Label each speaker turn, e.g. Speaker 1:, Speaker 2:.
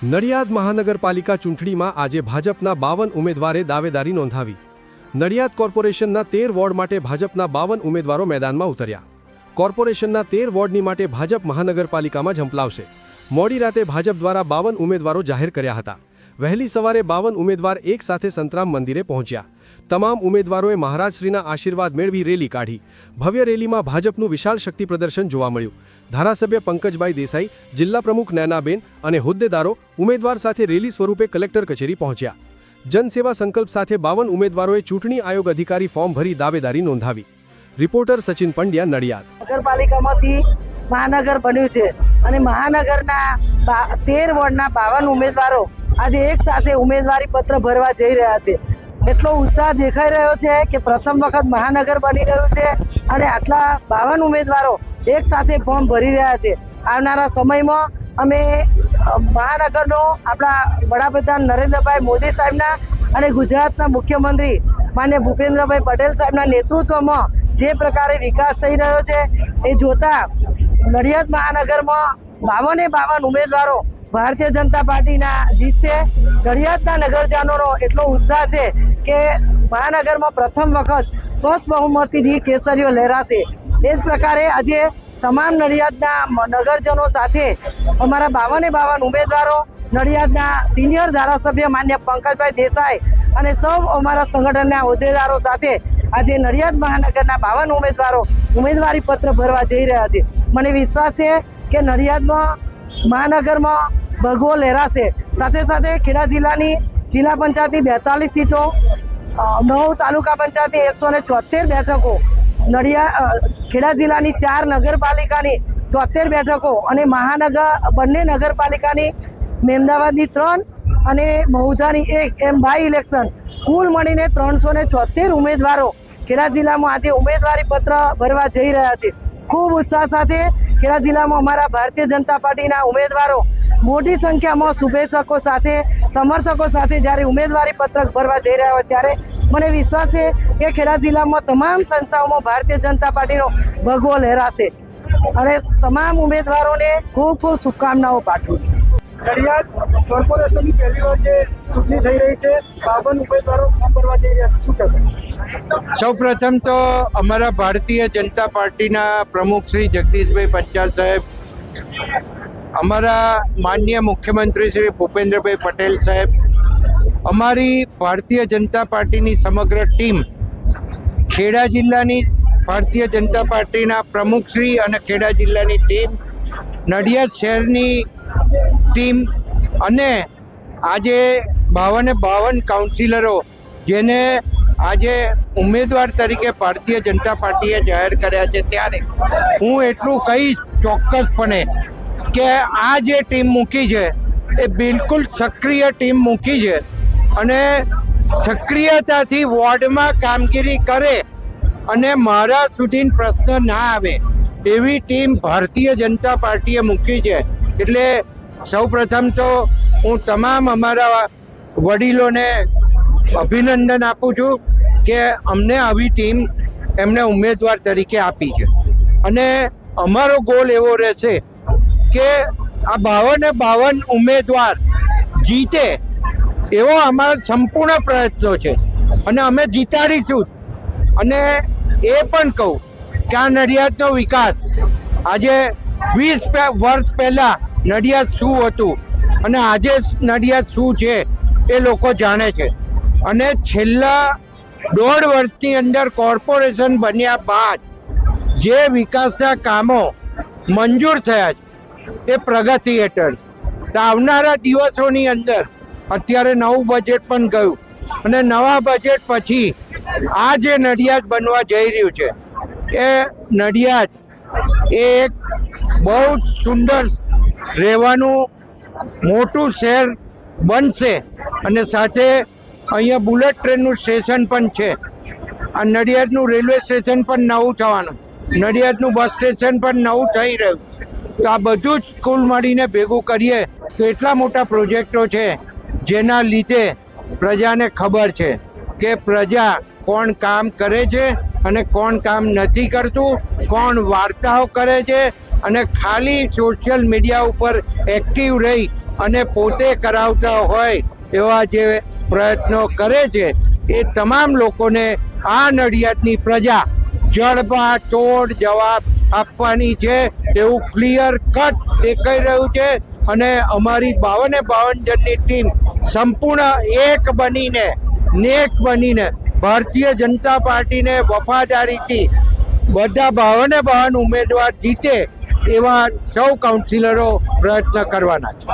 Speaker 1: નડિયાદ મહાનગરપાલિકા ચૂંટણીમાં આજે ભાજપના 52 ઉમેદવારે દાવેદારી નોંધાવી। નડિયાદ કોર્પોરેશનના 13 વોર્ડ માટે ભાજપના 52 ઉમેદવારો મેદાનમાં ઉતર્યા। કોર્પોરેશનના 13 વોર્ડની માટે ભાજપ મહાનગરપાલિકામાં ઝંપલાવશે। મોડી રાતે ભાજપ દ્વારા 52 ઉમેદવારો જાહેર કર્યા હતા। વહેલી સવારે 52 ઉમેદવાર એક સાથે સંતરામ મંદિરે પહોંચ્યા। તમામ ઉમેદવારોએ મહારાજશ્રીના આશીર્વાદ મેળવી રેલી કાઢી। ભવ્ય રેલીમાં ભાજપનું વિશાળ શક્તિ પ્રદર્શન જોવા મળ્યું। ધારાસભ્ય પંકજભાઈ દેસાઈ, જિલ્લા પ્રમુખ નૈનાબેન અને હોદ્દેદારો ઉમેદવાર સાથે રેલી સ્વરૂપે કલેક્ટર કચેરી પહોંચ્યા। જનસેવા સંકલ્પ સાથે 52 ઉમેદવારોએ ચૂંટણી આયોગ અધિકારી ફોર્મ ભરી દાવેદારી નોંધાવી। રિપોર્ટર સચિન પંડ્યા, નડિયાદ।
Speaker 2: નગરપાલિકામાંથી મહાનગર બન્યું છે અને મહાનગરના 13 વોર્ડના 52 ઉમેદવારો આજે એક સાથે ઉમેદવારી પત્ર ભરવા જઈ રહ્યા છે। એટલો ઉત્સાહ દેખાઈ રહ્યો છે કે પ્રથમ વખત મહાનગર બની રહ્યું છે અને આટલા 52 ઉમેદવારો એક સાથે ફોર્મ ભરી રહ્યા છે। આવનારા સમયમાં અમે મહાનગરનો આપણા વડાપ્રધાન નરેન્દ્રભાઈ મોદી સાહેબના અને ગુજરાતના મુખ્યમંત્રી માન્ય ભૂપેન્દ્રભાઈ પટેલ સાહેબના નેતૃત્વમાં જે પ્રકારે વિકાસ થઈ રહ્યો છે એ જોતા નડિયાદ મહાનગરમાં 52 ઉમેદવારો ભારતીય જનતા પાર્ટીના જીતશે। નડિયાદના નગરજનોનો એટલો ઉત્સાહ છે કે મહાનગરમાં પ્રથમ વખત સ્પષ્ટ બહુમતીથી કેસરીઓ લહેરાશે। એ જ પ્રકારે આજે તમામ નડિયાદના નગરજનો સાથે અમારા 52 ઉમેદવારો, નડિયાદના સિનિયર ધારાસભ્ય માન્ય પંકજભાઈ દેસાઈ અને સૌ અમારા સંગઠનના હોદ્દેદારો સાથે આજે નડિયાદ મહાનગરના 52 ઉમેદવારો ઉમેદવારી પત્ર ભરવા જઈ રહ્યા છે। મને વિશ્વાસ છે કે નડિયાદમાં મહાનગરમાં ભગવો લહેરાશે। સાથે સાથે ખેડા જિલ્લાની જિલ્લા પંચાયતની 42 સીટો, 9 તાલુકા પંચાયતની 174 બેઠકો, ખેડા જિલ્લાની 4 નગરપાલિકાની 74 બેઠકો અને બંને નગરપાલિકાની મહેમદાવાદની 3 અને મહુધાની 1 એમ બાય ઇલેક્શન કુલ મળીને 374 ઉમેદવારો ખેડા જિલ્લામાં આજે ઉમેદવારી પત્ર ભરવા જઈ રહ્યા છે। ખૂબ ઉત્સાહ સાથે ખેડા જિલ્લામાં અમારા ભારતીય જનતા પાર્ટીના ઉમેદવારો મોટી સંખ્યામાં શુભેચ્છકો સાથે, સમર્થકો સાથે જ્યારે ઉમેદવારી પત્રક ભરવા જઈ રહ્યા હોય ત્યારે મને વિશ્વાસ છે કે ખેડા જિલ્લામાં તમામ સંસ્થાઓમાં ભારતીય જનતા પાર્ટીનો ભગવો લહેરાશે અને તમામ ઉમેદવારોને ખૂબ ખૂબ શુભકામનાઓ પાઠવું છું।
Speaker 3: નડિયાદ કોર્પોરેશનની પહેલી વાર જે ચૂંટણી થઈ રહી છે, 52 ઉમેદવારો ફોર્મ ભરવા જઈ રહ્યા છે, શું કહેશો?
Speaker 4: સૌપ્રથમ તો અમારા ભારતીય જનતા પાર્ટીના પ્રમુખ શ્રી જગદીશભાઈ પંચાલ સાહેબ, અમારા માનનીય મુખ્યમંત્રી શ્રી ભૂપેન્દ્રભાઈ પટેલ સાહેબ, અમારી ભારતીય જનતા પાર્ટીની સમગ્ર ટીમ, ખેડા જિલ્લાની ભારતીય જનતા પાર્ટીના પ્રમુખશ્રી અને ખેડા જિલ્લાની ટીમ, નડિયાદ શહેરની ટીમ અને આજે 52 કાઉન્સિલરો જેને આજે ઉમેદવાર તરીકે ભારતીય જનતા પાર્ટીએ જાહેર કર્યા છે, ત્યારે હું એટલું કહીશ ચોક્કસપણે કે આ જે ટીમ મૂકી છે એ બિલકુલ સક્રિય ટીમ મૂકી છે અને સક્રિયતાથી વોર્ડમાં કામગીરી કરે અને મારા સુધી પ્રશ્ન ના આવે એવી ટીમ ભારતીય જનતા પાર્ટીએ મૂકી છે। એટલે સૌપ્રથમ તો હું તમામ અમારા વડીલોને અભિનંદન આપું છું કે અમને આવી ટીમ એમને ઉમેદવાર તરીકે આપી છે અને અમારો ગોલ એવો રહેશે કે આ 52 ઉમેદવાર જીતે એવો અમારા સંપૂર્ણ પ્રયત્નો છે અને અમે જીતાડીશું। અને એ પણ કહું કે આ નડિયાદનો વિકાસ આજે 20 વર્ષ પહેલાં નડિયાદ શું હતું અને આજે નડિયાદ શું છે એ લોકો જાણે છે અને છેલ્લા 1.5 વર્ષની અંદર કોર્પોરેશન બન્યા બાદ જે વિકાસના કામો મંજૂર થયા છે એ પ્રગતિ હેઠળ છે। આવનારા દિવસોની અંદર અત્યારે નવું બજેટ પણ ગયું અને નવા બજેટ પછી આ જે નડિયાદ બનવા જઈ રહ્યું છે એ નડિયાદ એ એક બહુ જ સુંદર રહેવાનું મોટું શહેર બનશે અને સાથે અહીંયા બુલેટ ટ્રેનનું સ્ટેશન પણ છે। આ નડિયાદનું રેલવે સ્ટેશન પણ નવું થવાનું, નડિયાદનું બસ સ્ટેશન પણ નવું થઈ રહ્યું। તો આ બધું જ કુલ મળીને ભેગું કરીએ તો એટલા મોટા પ્રોજેક્ટો છે જેના લીધે પ્રજાને ખબર છે કે પ્રજા કોણ કામ કરે છે અને કોણ કામ નથી કરતું, કોણ વાર્તાઓ કરે છે અને ખાલી સોશિયલ મીડિયા ઉપર એક્ટિવ રહી અને પોતે કરાવતા હોય એવા જે પ્રયત્નો કરે છે એ તમામ લોકોને આ નડિયાદની પ્રજા જડબા તોડ જવાબ આપવાની છે એવું ક્લિયર કટ દેખાઈ રહ્યું છે. અને અમારી 52 જણની ટીમ સંપૂર્ણ એક બનીને નેક બનીને ભારતીય જનતા પાર્ટીને વફાદારીથી બધા 52 ઉમેદવાર જીતે એવા સૌ કાઉન્સિલરો પ્રયત્ન કરવાના છે.